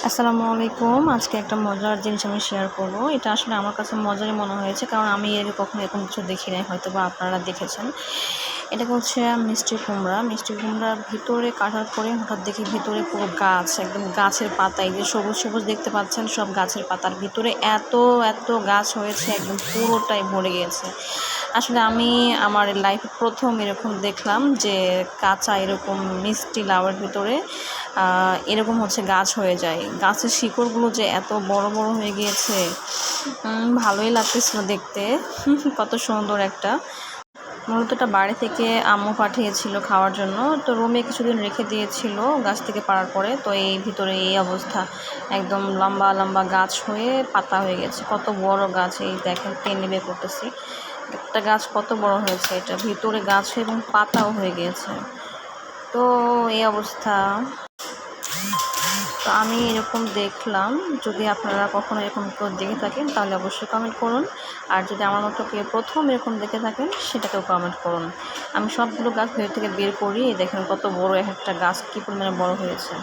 আসসালামু আলাইকুম। আজকে একটা মজার জিনিস আমি শেয়ার করব। এটা আসলে আমার কাছে মজারই মনে হয়েছে, কারণ আমি এর আগে কখনো এরকম কিছু দেখি নাই, হয়তো বা আপনারা দেখেছেন। এটা হচ্ছে মিষ্টি কুমড়া। মিষ্টি কুমড়া ভিতরে কাটার পরে হঠাৎ দেখি ভিতরে পুরো গাছ, একদম গাছের পাতা, এই যে সবুজ সবুজ দেখতে পাচ্ছেন, সব গাছের পাতার ভিতরে এত এত গাছ হয়েছে, একদম পুরোটাই ভরে গিয়েছে। আসলে আমি আমার লাইফে প্রথম এরকম দেখলাম যে কাঁচা এরকম মিষ্টি লাউয়ের ভিতরে এরকম হচ্ছে গাছ হয়ে যায়। গাছের শিকড়গুলো যে এত বড় বড় হয়ে গিয়েছে, ভালোই লাগতেছিল দেখতে। কত সুন্দর একটা। মূলত এটা বাড়ি থেকে আম্মু পাঠিয়েছিল খাওয়ার জন্য, তো রুমে কিছুদিন রেখে দিয়েছিল গাছ থেকে পাড়ার পরে। তো এই ভিতরে এই অবস্থা, একদম লম্বা লম্বা গাছ হয়ে পাতা হয়ে গেছে। কত বড় গাছ, এই দেখেন টেনে বের করতেছি, একটা গাছ কত বড় হয়েছে, এটা ভিতরে গাছ এবং পাতাও হয়ে গিয়েছে। তো এই অবস্থা। তো আমি এরকম দেখলাম। যদি আপনারা কখনো এরকম কেউ দেখে থাকেন তাহলে অবশ্যই কমেন্ট করুন, আর যদি আমার মতো কেউ প্রথম এরকম দেখে থাকেন সেটাকেও কমেন্ট করুন। আমি সবগুলো গাছ ভেতর থেকে বের করি, দেখেন কত বড় একটা গাছ, কী পরিমাণে বড় হয়েছে।